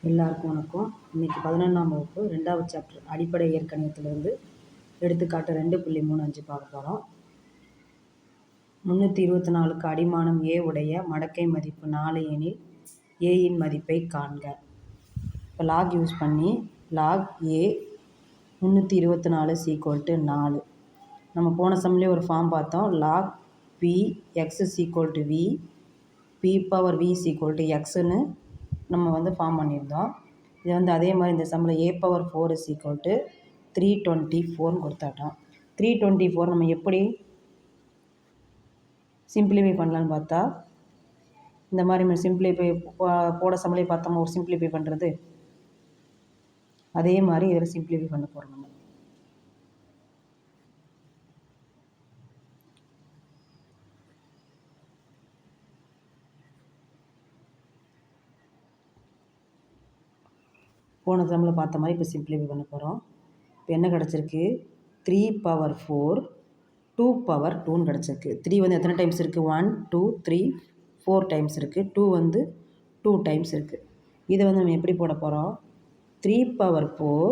எல்லாருக்கும் வணக்கம். இன்றைக்கி 11ஆம் வகுப்பு 2வது சாப்டர் அடிப்படை இயற்கணிதத்திலிருந்து எடுத்துக்காட்டு 2.35 பார்க்க போகிறோம். 324க்கு அடிமானம் A உடைய மடக்கை மதிப்பு 4 எனில் Aயின் மதிப்பை காண்க. இப்போ லாக் யூஸ் பண்ணி லாக் A 324 = 4. நம்ம போன சம்லேயே ஒரு ஃபார்ம் பார்த்தோம். Log P x = V P/V = xன்னு நம்ம ஃபார்ம் பண்ணியிருந்தோம். இது அதே மாதிரி இந்த சம்மில் A/4 = 324 கொடுத்தாட்டோம். 324 நம்ம எப்படி சிம்பிளிஃபை பண்ணலான்னு பார்த்தா, இந்த மாதிரி சிம்பிளிஃபை போட சம்மிலே பார்த்தோம் ஒரு சிம்பிளிஃபை பண்ணுறது, அதே மாதிரி இதில் சிம்பிளிஃபை பண்ண போகிறோம். நம்ம போன சம்மில் பார்த்த மாதிரி இப்போ சிம்பிளிஃபை பண்ண போகிறோம். இப்போ என்ன கிடச்சிருக்கு? 3/4 2/2ன்னு கிடச்சிருக்கு. 3 எத்தனை டைம்ஸ் இருக்குது? 1 2 3 4 டைம்ஸ் இருக்குது. 2 2 டைம்ஸ் இருக்குது. இதை நம்ம எப்படி போட போகிறோம்? 3/4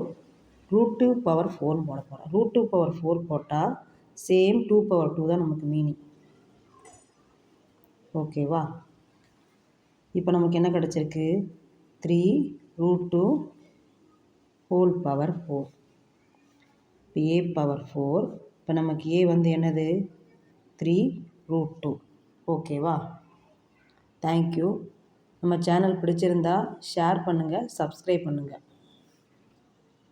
√2/4ன்னு போட போகிறோம். √2/4 போட்டால் சேம் 2/2 தான் நமக்கு மீனிங். ஓகேவா? இப்போ நமக்கு என்ன கிடச்சிருக்கு? 3√2 whole power 4. இப்போ A/4. இப்போ நமக்கு A என்னது? 3√2. ஓகேவா? தேங்க்யூ. நம்ம சேனல் பிடிச்சிருந்தா ஷேர் பண்ணுங்கள், சப்ஸ்கிரைப் பண்ணுங்கள்.